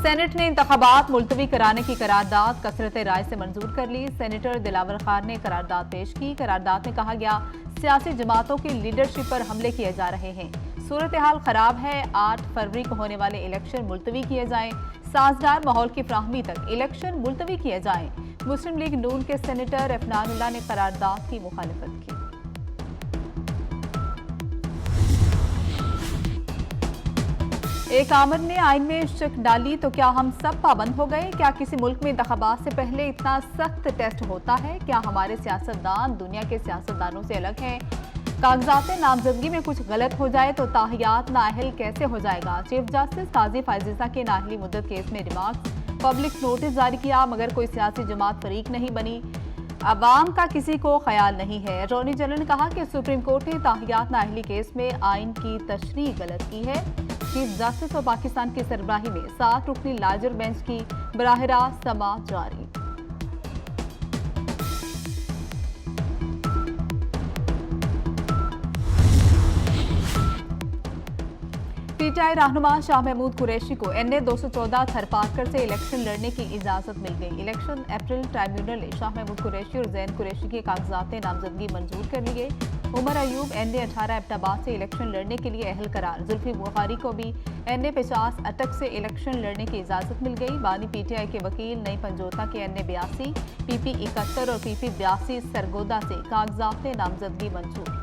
Saint نے انتخابات ملتوی کرانے کی قرارداد کثرت رائے سے منظور کر لی۔ سینیٹر دلاور خان نے قرارداد پیش کی۔ قرارداد میں کہا گیا سیاسی جماعتوں کی لیڈرشپ پر حملے کیے جا رہے ہیں، صورتحال خراب ہے، 8 فروری کو ہونے والے الیکشن ملتوی کیے جائیں، سازگار ماحول کی فراہمی تک الیکشن ملتوی کیے جائیں۔ مسلم لیگ نون کے سینیٹر عفنان اللہ نے قرارداد کی مخالفت کی۔ ایک آمد نے آئین میں شک ڈالی تو کیا ہم سب پابند ہو گئے؟ کیا کسی ملک میں انتخابات سے پہلے اتنا سخت ٹیسٹ ہوتا ہے؟ کیا ہمارے سیاستدان دنیا کے سیاستدانوں سے الگ ہیں؟ کاغذات نامزدگی میں کچھ غلط ہو جائے تو تاحیات نااہل کیسے ہو جائے گا؟ چیف جسٹس قاضی فائز کے نااہلی مدت کیس میں ریمارکس، پبلک نوٹس جاری کیا مگر کوئی سیاسی جماعت فریق نہیں بنی، عوام کا کسی کو خیال نہیں ہے۔ اٹارنی جنرل نے کہا کہ سپریم کورٹ نے تاحیات نااہلی کیس میں آئین کی تشریح غلط کی ہے۔ چیف جسٹس اور پاکستان کی سربراہی میں 7 رکنی لارجر بینچ کی براہ راست سماعت جاری۔ پی ٹی آئی رہنما شاہ محمود قریشی کو این اے 214 تھر پارکر سے الیکشن لڑنے کی اجازت مل گئی۔ الیکشن اپریل ٹرائیبیونل نے شاہ محمود قریشی اور زین قریشی کے کاغذات نامزدگی منظور کر لیے۔ عمر ایوب این اے 18 ایبٹ آباد سے الیکشن لڑنے کے لیے اہل قرار۔ زلفی بخاری کو بھی این اے 50 اٹک سے الیکشن لڑنے کی اجازت مل گئی۔ بانی پی ٹی آئی کے وکیل نئی پنجوتا کے این اے 82، پی پی 71 اور پی پی 82 سرگودا سے کاغذات نامزدگی منظور۔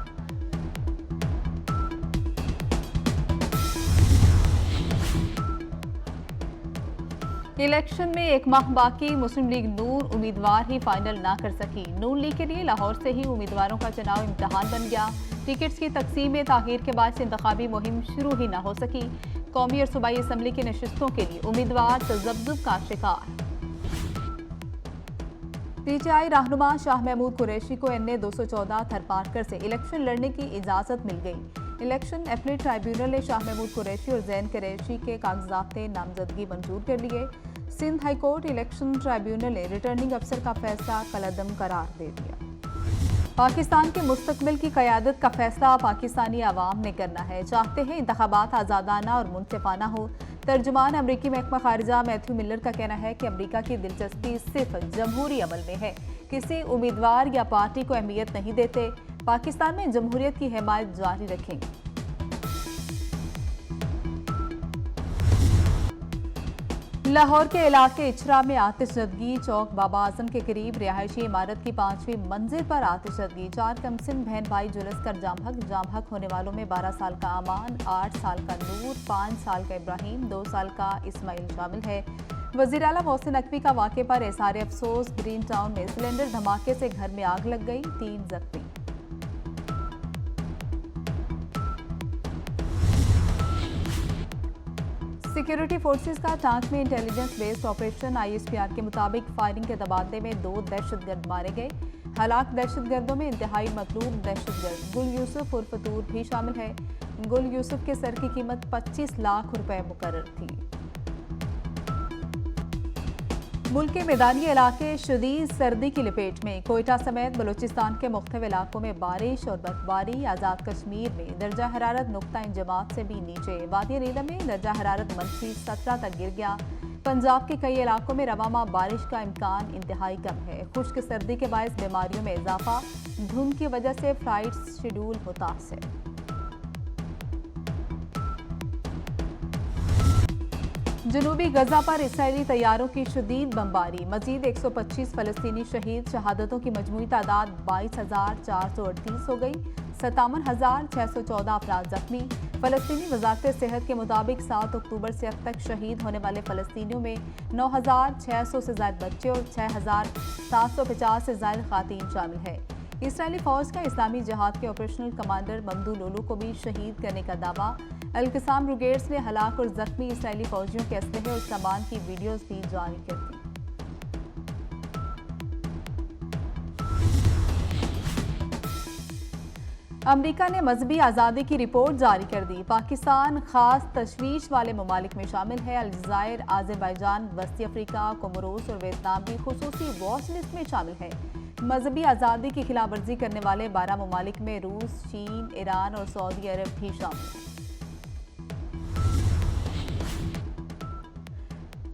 الیکشن میں 1 ماہ باقی، مسلم لیگ نون امیدوار ہی فائنل نہ کر سکی۔ نون لیگ کے لیے لاہور سے ہی امیدواروں کا چناؤ امتحان بن گیا۔ ٹکٹس کی تقسیم میں تاخیر کے باعث انتخابی مہم شروع ہی نہ ہو سکی۔ قومی اور صوبائی اسمبلی کی نشستوں کے لیے امیدوار تذبذب کا شکار۔ پی ٹی آئی رہنما شاہ محمود قریشی کو این اے 214 تھر پارکر سے الیکشن لڑنے کی اجازت مل گئی۔ الیکشن اپیلیٹ ٹرائیبیونل نے شاہ محمود قریشی اور زین قریشی کے کاغذات نامزدگی منظور کر لیے۔ Sindh high court election tribunal نے ریٹرننگ افسر کا فیصلہ کالعدم قرار دے دیا۔ پاکستان کے مستقبل کی قیادت کا فیصلہ پاکستانی عوام نے کرنا ہے، چاہتے ہیں انتخابات آزادانہ اور منصفانہ ہو۔ ترجمان امریکی محکمہ خارجہ میتھیو ملر کا کہنا ہے کہ امریکہ کی دلچسپی صرف جمہوری عمل میں ہے، کسی امیدوار یا پارٹی کو اہمیت نہیں دیتے۔ پاکستان میں جمہوریت کی حمایت جاری رکھیں گے۔ لاہور کے علاقے اچھرا میں آتش زدگی، چوک بابا اعظم کے قریب رہائشی عمارت کی 5ویں منزل پر آتش زدگی، 4 کمسن بہن بھائی جلس کر جام حق ہونے والوں میں 12 سال کا امان، 8 سال کا نور، 5 سال کا ابراہیم، 2 سال کا اسماعیل شامل ہے۔ وزیر اعلیٰ محسن نقوی کا واقعے پر اظہار افسوس، گرین ٹاؤن میں سلنڈر دھماکے سے گھر میں آگ لگ گئی، 3 زخمی۔ سیکیورٹی فورسز کا ٹانک میں intelligence based operation I S P R کے مطابق فائرنگ کے تبادلے میں 2 دہشت گرد مارے گئے۔ ہلاک دہشت گردوں میں انتہائی مطلوب دہشت گرد گل یوسف عرف طور بھی شامل ہے۔ گل یوسف کے سر کی قیمت 25 لاکھ روپے مقرر تھی۔ ملک کے میدانی علاقے شدید سردی کی لپیٹ میں، کوئٹہ سمیت بلوچستان کے مختلف علاقوں میں بارش اور برفباری۔ آزاد کشمیر میں درجہ حرارت نقطہ انجماد سے بھی نیچے، وادی نیلم میں درجہ حرارت -17 تک گر گیا۔ پنجاب کے کئی علاقوں میں رواں ماہ بارش کا امکان انتہائی کم ہے۔ خشک سردی کے باعث بیماریوں میں اضافہ، دھند کی وجہ سے فلائٹس شیڈول متاثر۔ جنوبی غزہ پر اسرائیلی طیاروں کی شدید بمباری، مزید 125 فلسطینی شہید، شہادتوں کی مجموعی تعداد 22,438 ہو گئی، 57,614 افراد زخمی۔ فلسطینی وزارت صحت کے مطابق 7 اکتوبر سے اب تک شہید ہونے والے فلسطینیوں میں 9,600 سے زائد بچے اور 6,750 سے زائد خواتین شامل ہیں۔ اسرائیلی فوج کا اسلامی جہاد کے آپریشنل کمانڈر ممدو لولو کو بھی شہید کرنے کا دعویٰ۔ القسام بریگیڈز نے ہلاک اور زخمی اسرائیلی فوجیوں کے اسلحے اور سامان کی ویڈیوز بھی جاری کر دی۔ امریکہ نے مذہبی آزادی کی رپورٹ جاری کر دی۔ پاکستان خاص تشویش والے ممالک میں شامل ہے۔ الجزائر، آذربائیجان، وسطی افریقہ، کوموروس اور ویتنام بھی خصوصی واچ لسٹ میں شامل ہے۔ مذہبی آزادی کی خلاف ورزی کرنے والے 12 ممالک میں روس، چین، ایران اور سعودی عرب بھی شامل ہیں۔